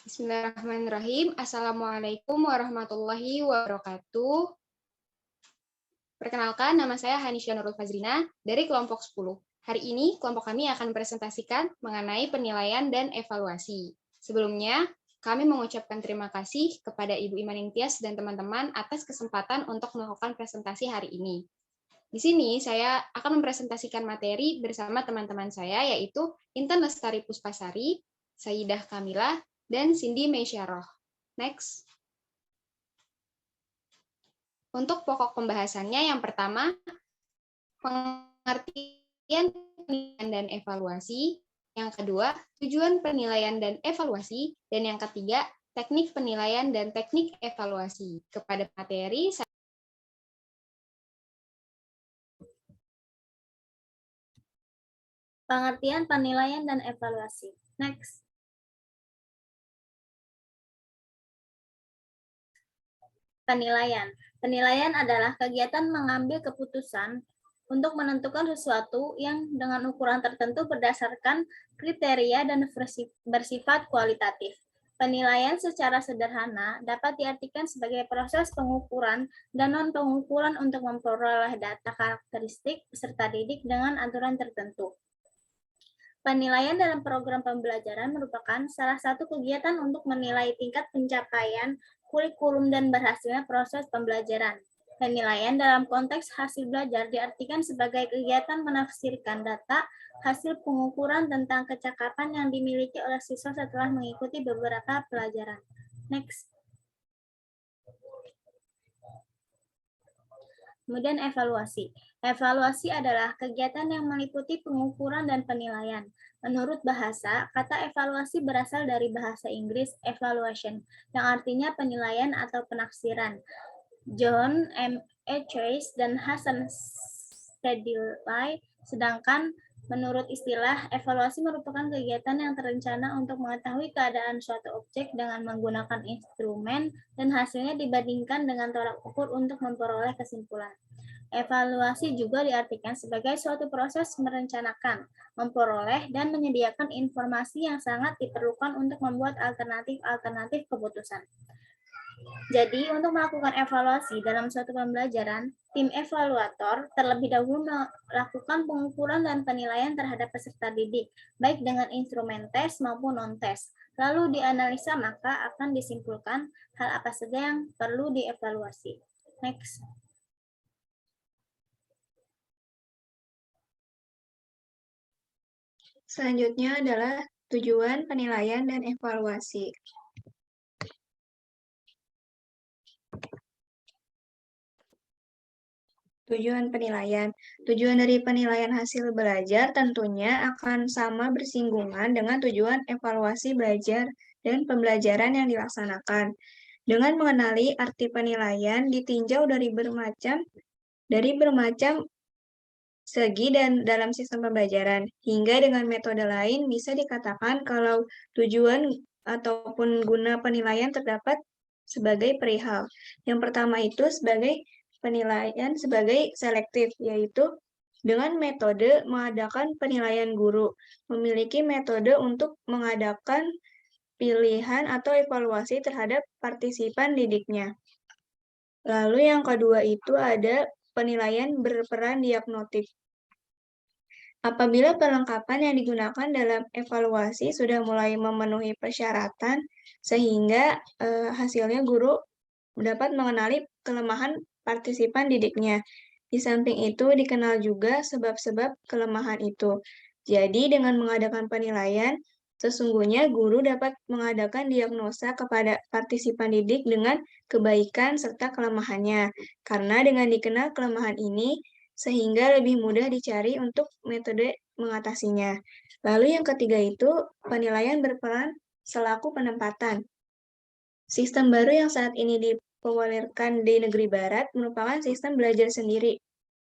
Bismillahirrahmanirrahim. Assalamualaikum warahmatullahi wabarakatuh. Perkenalkan, nama saya Hanisya Nurul Fazrina dari kelompok 10. Hari ini, kelompok kami akan presentasikan mengenai penilaian dan evaluasi. Sebelumnya, kami mengucapkan terima kasih kepada Ibu Iman Intias dan teman-teman atas kesempatan untuk melakukan presentasi hari ini. Di sini, saya akan mempresentasikan materi bersama teman-teman saya, yaitu Intan Lestari Puspasari, Sayyidah Kamila, dan Cindy Meisyaroh. Next. Untuk pokok pembahasannya, yang pertama, pengertian penilaian dan evaluasi. Yang kedua, tujuan penilaian dan evaluasi. Dan yang ketiga, teknik penilaian dan teknik evaluasi. Kepada materi, pengertian penilaian dan evaluasi. Next. Penilaian. Penilaian adalah kegiatan mengambil keputusan untuk menentukan sesuatu yang dengan ukuran tertentu berdasarkan kriteria dan bersifat kualitatif. Penilaian secara sederhana dapat diartikan sebagai proses pengukuran dan non-pengukuran untuk memperoleh data karakteristik peserta didik dengan aturan tertentu. Penilaian dalam program pembelajaran merupakan salah satu kegiatan untuk menilai tingkat pencapaian kurikulum dan berhasilnya proses pembelajaran. Penilaian dalam konteks hasil belajar diartikan sebagai kegiatan menafsirkan data hasil pengukuran tentang kecakapan yang dimiliki oleh siswa setelah mengikuti beberapa pelajaran. Next. Kemudian evaluasi. Evaluasi adalah kegiatan yang meliputi pengukuran dan penilaian. Menurut bahasa, kata evaluasi berasal dari bahasa Inggris evaluation, yang artinya penilaian atau penafsiran. John M. Chase dan Hasan Stedilai, sedangkan menurut istilah, evaluasi merupakan kegiatan yang terencana untuk mengetahui keadaan suatu objek dengan menggunakan instrumen dan hasilnya dibandingkan dengan tolak ukur untuk memperoleh kesimpulan. Evaluasi juga diartikan sebagai suatu proses merencanakan, memperoleh, dan menyediakan informasi yang sangat diperlukan untuk membuat alternatif-alternatif keputusan. Jadi, untuk melakukan evaluasi dalam suatu pembelajaran, tim evaluator terlebih dahulu melakukan pengukuran dan penilaian terhadap peserta didik, baik dengan instrumen tes maupun non-tes. Lalu dianalisa, maka akan disimpulkan hal apa saja yang perlu dievaluasi. Next. Selanjutnya adalah tujuan penilaian dan evaluasi. Tujuan penilaian. Tujuan dari penilaian hasil belajar tentunya akan sama bersinggungan dengan tujuan evaluasi belajar dan pembelajaran yang dilaksanakan. Dengan mengenali arti penilaian ditinjau dari bermacam segi dan dalam sistem pembelajaran, hingga dengan metode lain bisa dikatakan kalau tujuan ataupun guna penilaian terdapat sebagai perihal. Yang pertama itu sebagai penilaian sebagai selektif, yaitu dengan metode mengadakan penilaian guru, memiliki metode untuk mengadakan pilihan atau evaluasi terhadap partisipan didiknya. Lalu yang kedua itu ada penilaian berperan diagnostik. Apabila perlengkapan yang digunakan dalam evaluasi sudah mulai memenuhi persyaratan, sehingga hasilnya guru dapat mengenali kelemahan partisipan didiknya. Di samping itu, dikenal juga sebab-sebab kelemahan itu. Jadi, dengan mengadakan penilaian, sesungguhnya guru dapat mengadakan diagnosa kepada partisipan didik dengan kebaikan serta kelemahannya. Karena dengan dikenal kelemahan ini, sehingga lebih mudah dicari untuk metode mengatasinya. Lalu yang ketiga itu, penilaian berperan selaku penempatan. Sistem baru yang saat ini dipopulerkan di negeri barat merupakan sistem belajar sendiri,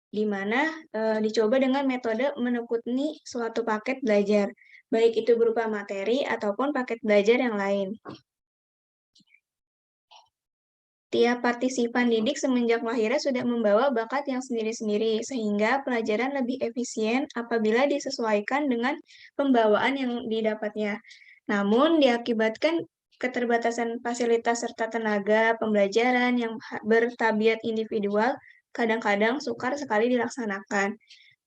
di mana dicoba dengan metode menekuni suatu paket belajar, baik itu berupa materi ataupun paket belajar yang lain. Tiap partisipan didik semenjak lahirnya sudah membawa bakat yang sendiri-sendiri, sehingga pelajaran lebih efisien apabila disesuaikan dengan pembawaan yang didapatnya. Namun, diakibatkan keterbatasan fasilitas serta tenaga pembelajaran yang bertabiat individual kadang-kadang sukar sekali dilaksanakan.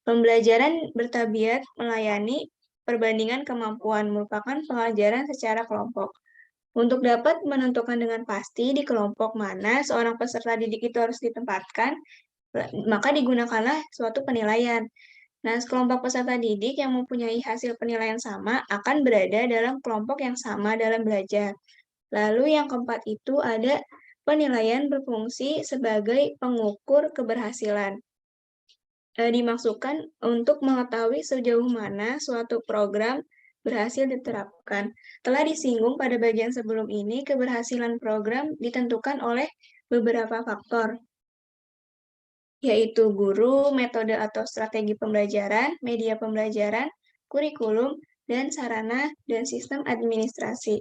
Pembelajaran bertabiat melayani perbandingan kemampuan merupakan pengajaran secara kelompok. Untuk dapat menentukan dengan pasti di kelompok mana seorang peserta didik itu harus ditempatkan, maka digunakanlah suatu penilaian. Nah, sekelompok peserta didik yang mempunyai hasil penilaian sama akan berada dalam kelompok yang sama dalam belajar. Lalu yang keempat itu ada penilaian berfungsi sebagai pengukur keberhasilan. Dimaksudkan untuk mengetahui sejauh mana suatu program berhasil diterapkan. Telah disinggung pada bagian sebelum ini, keberhasilan program ditentukan oleh beberapa faktor, yaitu guru, metode atau strategi pembelajaran, media pembelajaran, kurikulum, dan sarana dan sistem administrasi.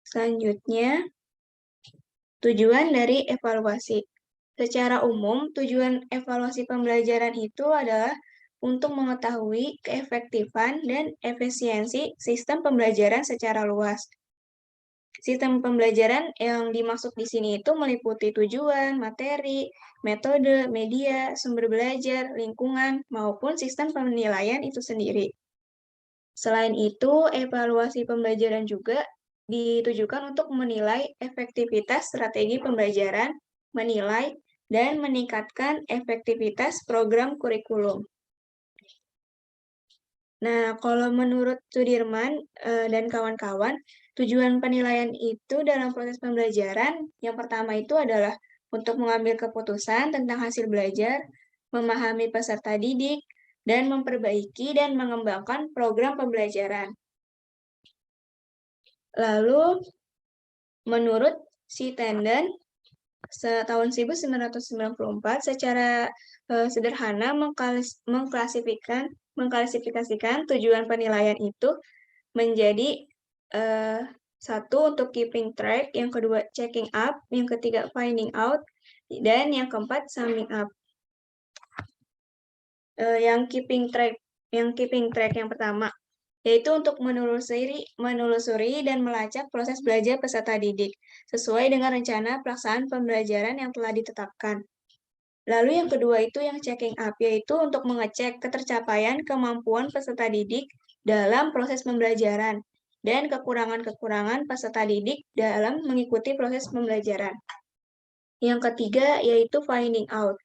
Selanjutnya, tujuan dari evaluasi. Secara umum, tujuan evaluasi pembelajaran itu adalah untuk mengetahui keefektifan dan efisiensi sistem pembelajaran secara luas. Sistem pembelajaran yang dimaksud di sini itu meliputi tujuan, materi, metode, media, sumber belajar, lingkungan, maupun sistem penilaian itu sendiri. Selain itu, evaluasi pembelajaran juga ditujukan untuk menilai efektivitas strategi pembelajaran, menilai, dan meningkatkan efektivitas program kurikulum. Nah, kalau menurut Sudirman dan kawan-kawan, tujuan penilaian itu dalam proses pembelajaran, yang pertama itu adalah untuk mengambil keputusan tentang hasil belajar, memahami peserta didik, dan memperbaiki dan mengembangkan program pembelajaran. Lalu, menurut si Tenden, tahun 1994 secara sederhana mengklasifikasikan tujuan penilaian itu menjadi satu untuk keeping track, yang kedua checking up, yang ketiga finding out, dan yang keempat summing up. Yang keeping track yang pertama yaitu untuk menelusuri dan melacak proses belajar peserta didik sesuai dengan rencana pelaksanaan pembelajaran yang telah ditetapkan. Lalu yang kedua itu yang checking up, yaitu untuk mengecek ketercapaian kemampuan peserta didik dalam proses pembelajaran dan kekurangan-kekurangan peserta didik dalam mengikuti proses pembelajaran. Yang ketiga yaitu finding out.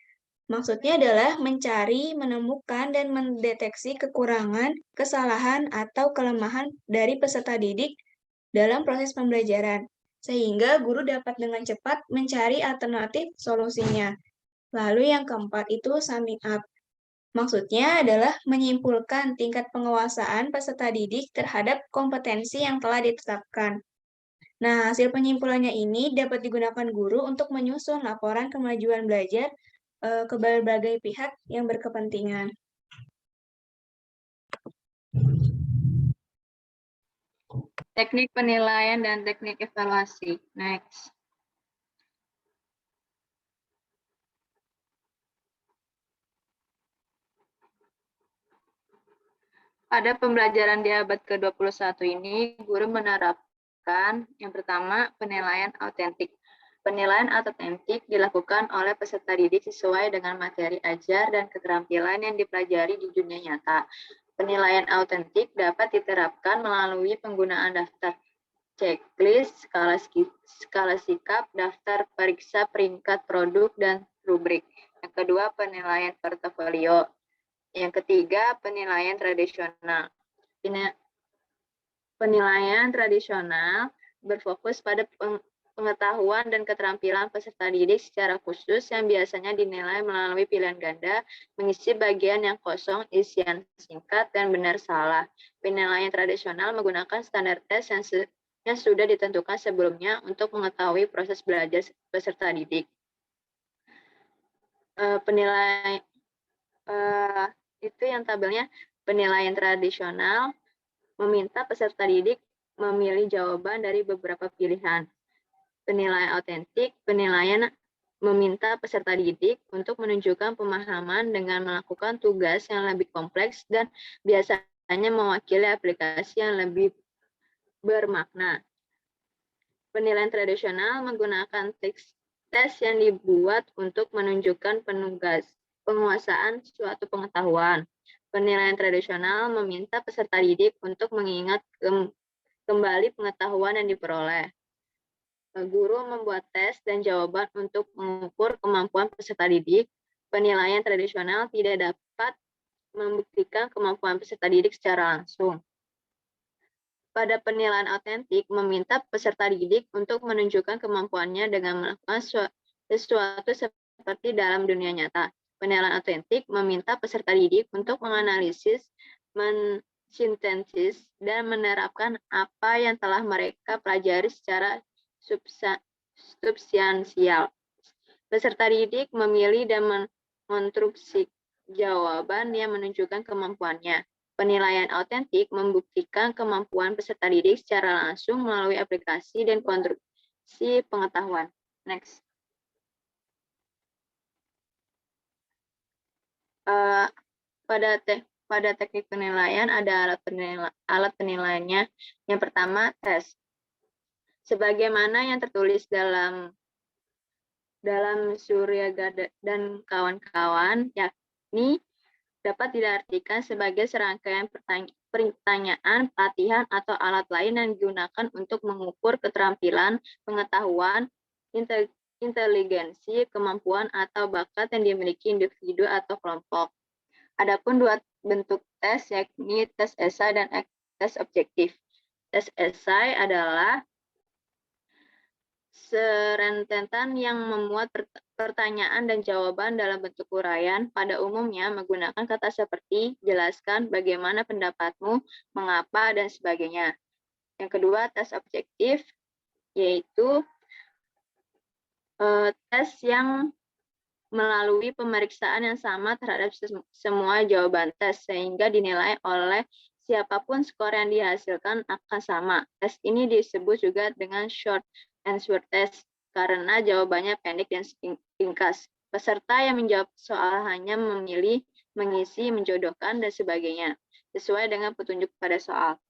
Maksudnya adalah mencari, menemukan, dan mendeteksi kekurangan, kesalahan, atau kelemahan dari peserta didik dalam proses pembelajaran, sehingga guru dapat dengan cepat mencari alternatif solusinya. Lalu yang keempat itu summing up. Maksudnya adalah menyimpulkan tingkat penguasaan peserta didik terhadap kompetensi yang telah ditetapkan. Nah, hasil penyimpulannya ini dapat digunakan guru untuk menyusun laporan kemajuan belajar ke berbagai pihak yang berkepentingan. Teknik penilaian dan teknik evaluasi. Next. Pada pembelajaran di abad ke-21 ini, guru menerapkan yang pertama penilaian autentik. Penilaian autentik dilakukan oleh peserta didik sesuai dengan materi ajar dan keterampilan yang dipelajari di dunia nyata. Penilaian autentik dapat diterapkan melalui penggunaan daftar checklist, skala sikap, daftar periksa peringkat produk, dan rubrik. Yang kedua, penilaian portofolio. Yang ketiga, penilaian tradisional. Penilaian tradisional berfokus pada pengetahuan dan keterampilan peserta didik secara khusus yang biasanya dinilai melalui pilihan ganda, mengisi bagian yang kosong, isian singkat, dan benar salah. Penilaian tradisional menggunakan standar tes yang sudah ditentukan sebelumnya untuk mengetahui proses belajar peserta didik. Itu yang tabelnya. Penilaian tradisional meminta peserta didik memilih jawaban dari beberapa pilihan. Penilaian autentik, penilaian meminta peserta didik untuk menunjukkan pemahaman dengan melakukan tugas yang lebih kompleks dan biasanya mewakili aplikasi yang lebih bermakna. Penilaian tradisional menggunakan tes yang dibuat untuk menunjukkan penguasaan suatu pengetahuan. Penilaian tradisional meminta peserta didik untuk mengingat kembali pengetahuan yang diperoleh. Guru membuat tes dan jawaban untuk mengukur kemampuan peserta didik. Penilaian tradisional tidak dapat membuktikan kemampuan peserta didik secara langsung. Pada penilaian autentik, meminta peserta didik untuk menunjukkan kemampuannya dengan melakukan sesuatu seperti dalam dunia nyata. Penilaian autentik meminta peserta didik untuk menganalisis, mensintesis, dan menerapkan apa yang telah mereka pelajari secara substansial. Peserta didik memilih dan mengonstruksi jawaban yang menunjukkan kemampuannya. Penilaian autentik membuktikan kemampuan peserta didik secara langsung melalui aplikasi dan konstruksi pengetahuan. Next. Pada teknik penilaian ada alat penilaiannya. Yang pertama, tes. Sebagaimana yang tertulis dalam Suryagada dan kawan-kawan, yakni dapat diartikan sebagai serangkaian pertanyaan, pelatihan, atau alat lain yang digunakan untuk mengukur keterampilan, pengetahuan, inteligensi, kemampuan, atau bakat yang dimiliki individu atau kelompok. Adapun dua bentuk tes, yakni tes esai dan tes objektif. Tes esai adalah serentetan yang memuat pertanyaan dan jawaban dalam bentuk uraian, pada umumnya menggunakan kata seperti jelaskan, bagaimana pendapatmu, mengapa, dan sebagainya. Yang kedua, tes objektif, yaitu tes yang melalui pemeriksaan yang sama terhadap semua jawaban tes, sehingga dinilai oleh siapapun skor yang dihasilkan akan sama. Tes ini disebut juga dengan short answer test, karena jawabannya pendek dan ringkas. Peserta yang menjawab soal hanya memilih, mengisi, menjodohkan, dan sebagainya, sesuai dengan petunjuk pada soal.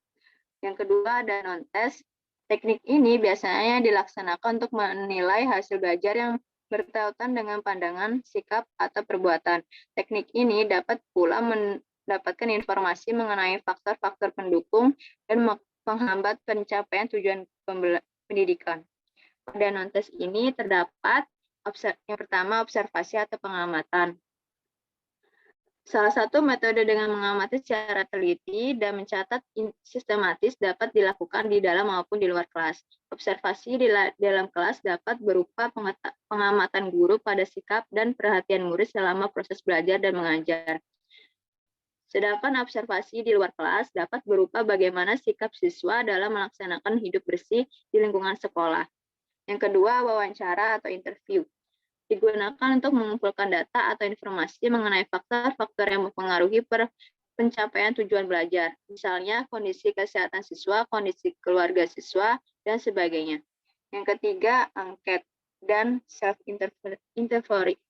Yang kedua ada non-test. Teknik ini biasanya dilaksanakan untuk menilai hasil belajar yang bertautan dengan pandangan, sikap, atau perbuatan. Teknik ini dapat pula mendapatkan informasi mengenai faktor-faktor pendukung dan menghambat pencapaian tujuan pendidikan. Pada non-tes ini terdapat yang pertama observasi atau pengamatan. Salah satu metode dengan mengamati secara teliti dan mencatat sistematis dapat dilakukan di dalam maupun di luar kelas. Observasi di dalam kelas dapat berupa pengamatan guru pada sikap dan perhatian murid selama proses belajar dan mengajar. Sedangkan observasi di luar kelas dapat berupa bagaimana sikap siswa dalam melaksanakan hidup bersih di lingkungan sekolah. Yang kedua, wawancara atau interview. Digunakan untuk mengumpulkan data atau informasi mengenai faktor-faktor yang mempengaruhi pencapaian tujuan belajar, misalnya kondisi kesehatan siswa, kondisi keluarga siswa, dan sebagainya. Yang ketiga, angket dan self-inventory.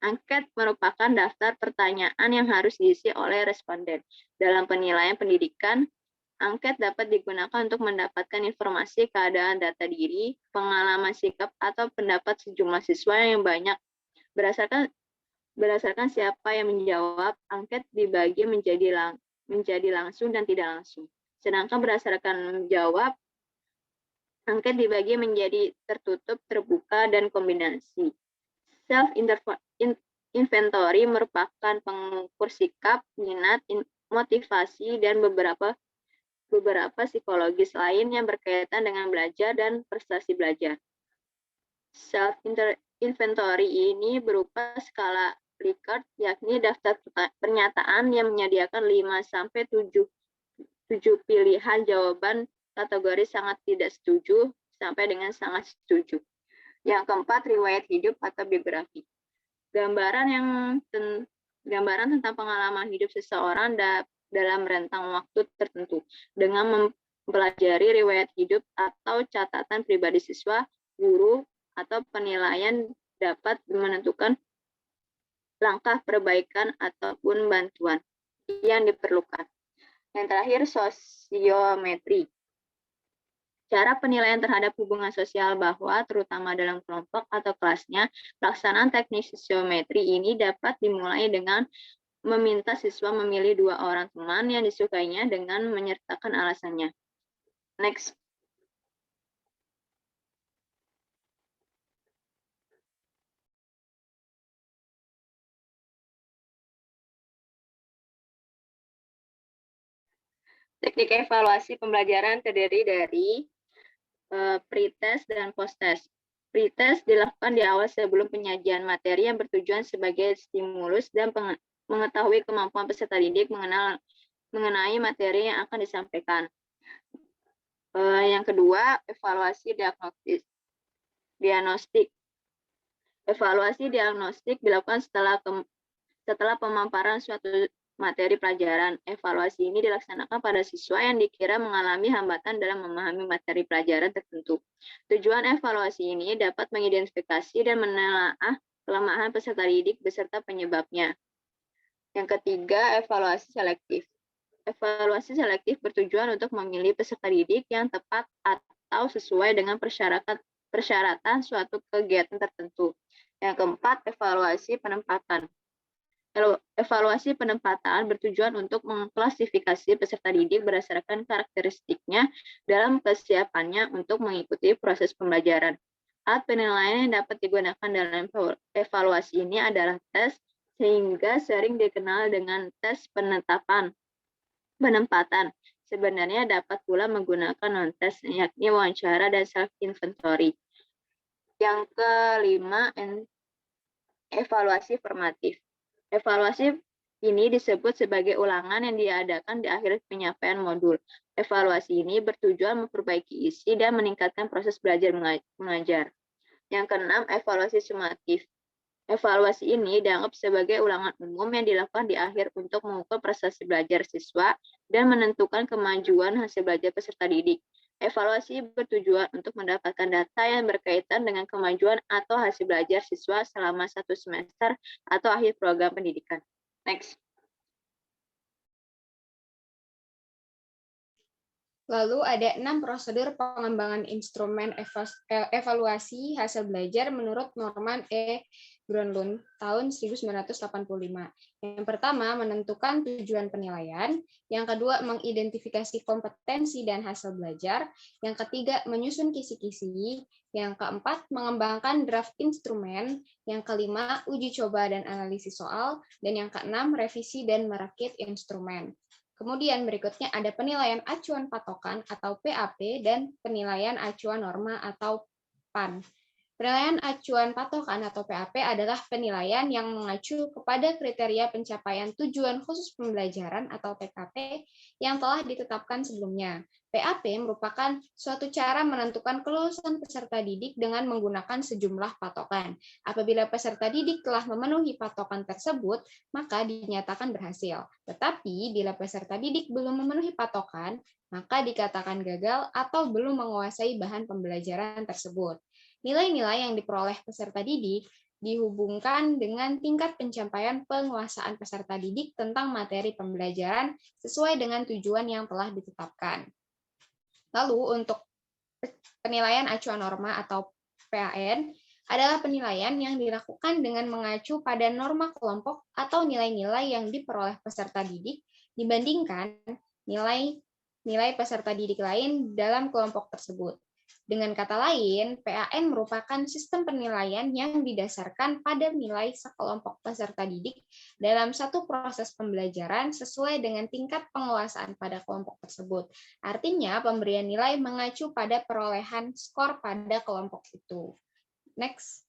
Angket merupakan daftar pertanyaan yang harus diisi oleh responden. Dalam penilaian pendidikan, angket dapat digunakan untuk mendapatkan informasi keadaan data diri, pengalaman sikap, atau pendapat sejumlah siswa yang banyak. Berdasarkan siapa yang menjawab, angket dibagi menjadi langsung dan tidak langsung. Sedangkan berdasarkan menjawab, angket dibagi menjadi tertutup, terbuka, dan kombinasi. Self-inventory merupakan pengukur sikap, minat, motivasi, dan beberapa psikologis lain yang berkaitan dengan belajar dan prestasi belajar. Self-inventory ini berupa skala Likert, yakni daftar pernyataan yang menyediakan 5-7 pilihan jawaban kategori sangat tidak setuju sampai dengan sangat setuju. Yang keempat, riwayat hidup atau biografi. Gambaran tentang pengalaman hidup seseorang dalam rentang waktu tertentu dengan mempelajari riwayat hidup atau catatan pribadi siswa, guru, atau penilaian dapat menentukan langkah perbaikan ataupun bantuan yang diperlukan. Yang terakhir, sosiometri. Cara penilaian terhadap hubungan sosial bahwa, terutama dalam kelompok atau kelasnya, pelaksanaan teknik sosiometri ini dapat dimulai dengan meminta siswa memilih 2 orang teman yang disukainya dengan menyertakan alasannya. Next. Teknik evaluasi pembelajaran terdiri dari pre-test dan post-test. Pre-test dilakukan di awal sebelum penyajian materi yang bertujuan sebagai stimulus dan mengetahui kemampuan peserta didik mengenai materi yang akan disampaikan. Yang kedua, evaluasi diagnostik. Evaluasi diagnostik dilakukan setelah pemaparan suatu materi pelajaran. Evaluasi ini dilaksanakan pada siswa yang dikira mengalami hambatan dalam memahami materi pelajaran tertentu. Tujuan evaluasi ini dapat mengidentifikasi dan menelaah kelemahan peserta didik beserta penyebabnya. Yang ketiga, evaluasi selektif. Evaluasi selektif bertujuan untuk memilih peserta didik yang tepat atau sesuai dengan persyaratan suatu kegiatan tertentu. Yang keempat, evaluasi penempatan. Evaluasi penempatan bertujuan untuk mengklasifikasi peserta didik berdasarkan karakteristiknya dalam kesiapannya untuk mengikuti proses pembelajaran. Alat penilaian yang dapat digunakan dalam evaluasi ini adalah tes, sehingga sering dikenal dengan tes penempatan. Sebenarnya dapat pula menggunakan non-tes, yakni wawancara dan self-inventory. Yang kelima, evaluasi formatif. Evaluasi ini disebut sebagai ulangan yang diadakan di akhir penyampaian modul. Evaluasi ini bertujuan memperbaiki isi dan meningkatkan proses belajar mengajar. Yang keenam, evaluasi sumatif. Evaluasi ini dianggap sebagai ulangan umum yang dilakukan di akhir untuk mengukur prestasi belajar siswa dan menentukan kemajuan hasil belajar peserta didik. Evaluasi bertujuan untuk mendapatkan data yang berkaitan dengan kemajuan atau hasil belajar siswa selama 1 semester atau akhir program pendidikan. Next. Lalu ada 6 prosedur pengembangan instrumen evaluasi hasil belajar menurut Norman E. Gronlund tahun 1985. Yang pertama, menentukan tujuan penilaian. Yang kedua, mengidentifikasi kompetensi dan hasil belajar. Yang ketiga, menyusun kisi-kisi. Yang keempat, mengembangkan draft instrumen. Yang kelima, uji coba dan analisis soal. Dan yang keenam, revisi dan merakit instrumen. Kemudian berikutnya ada penilaian acuan patokan atau PAP dan penilaian acuan norma atau PAN. Penilaian acuan patokan atau PAP adalah penilaian yang mengacu kepada kriteria pencapaian tujuan khusus pembelajaran atau TKP yang telah ditetapkan sebelumnya. PAP merupakan suatu cara menentukan kelulusan peserta didik dengan menggunakan sejumlah patokan. Apabila peserta didik telah memenuhi patokan tersebut, maka dinyatakan berhasil. Tetapi bila peserta didik belum memenuhi patokan, maka dikatakan gagal atau belum menguasai bahan pembelajaran tersebut. Nilai-nilai yang diperoleh peserta didik dihubungkan dengan tingkat pencapaian penguasaan peserta didik tentang materi pembelajaran sesuai dengan tujuan yang telah ditetapkan. Lalu untuk penilaian acuan norma atau PAN adalah penilaian yang dilakukan dengan mengacu pada norma kelompok atau nilai-nilai yang diperoleh peserta didik dibandingkan nilai peserta didik lain dalam kelompok tersebut. Dengan kata lain, PAN merupakan sistem penilaian yang didasarkan pada nilai sekelompok peserta didik dalam satu proses pembelajaran sesuai dengan tingkat penguasaan pada kelompok tersebut. Artinya, pemberian nilai mengacu pada perolehan skor pada kelompok itu. Next.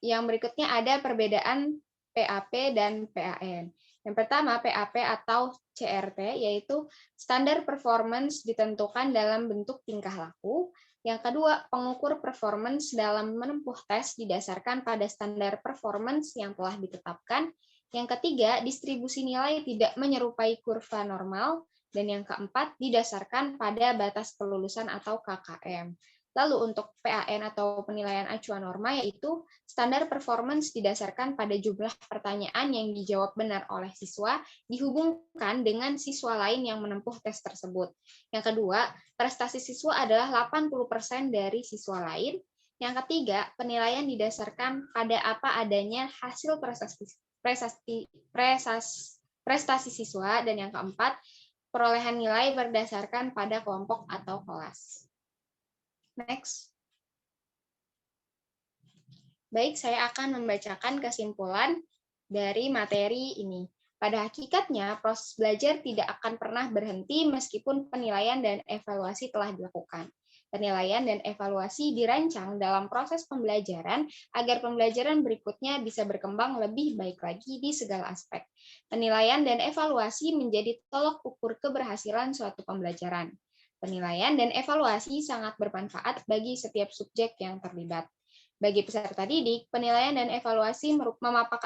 Yang berikutnya ada perbedaan PAP dan PAN. Yang pertama, PAP atau CRT, yaitu standar performance ditentukan dalam bentuk tingkah laku. Yang kedua, pengukur performance dalam menempuh tes didasarkan pada standar performance yang telah ditetapkan. Yang ketiga, distribusi nilai tidak menyerupai kurva normal. Dan yang keempat, didasarkan pada batas kelulusan atau KKM. Lalu untuk PAN atau penilaian acuan norma yaitu standar performance didasarkan pada jumlah pertanyaan yang dijawab benar oleh siswa dihubungkan dengan siswa lain yang menempuh tes tersebut. Yang kedua, prestasi siswa adalah 80% dari siswa lain. Yang ketiga, penilaian didasarkan pada apa adanya hasil prestasi siswa. Dan yang keempat, perolehan nilai berdasarkan pada kelompok atau kelas. Next. Baik, saya akan membacakan kesimpulan dari materi ini. Pada hakikatnya, proses belajar tidak akan pernah berhenti meskipun penilaian dan evaluasi telah dilakukan. Penilaian dan evaluasi dirancang dalam proses pembelajaran agar pembelajaran berikutnya bisa berkembang lebih baik lagi di segala aspek. Penilaian dan evaluasi menjadi tolok ukur keberhasilan suatu pembelajaran. Penilaian dan evaluasi sangat bermanfaat bagi setiap subjek yang terlibat. Bagi peserta didik, penilaian dan evaluasi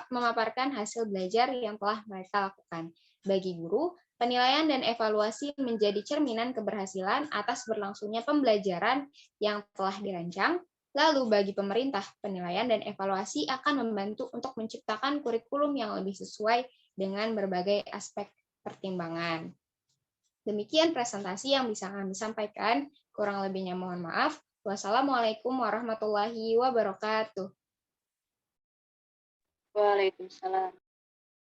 memaparkan hasil belajar yang telah mereka lakukan. Bagi guru, penilaian dan evaluasi menjadi cerminan keberhasilan atas berlangsungnya pembelajaran yang telah dirancang. Lalu bagi pemerintah, penilaian dan evaluasi akan membantu untuk menciptakan kurikulum yang lebih sesuai dengan berbagai aspek pertimbangan. Demikian presentasi yang bisa kami sampaikan. Kurang lebihnya mohon maaf. Wassalamualaikum warahmatullahi wabarakatuh. Waalaikumsalam.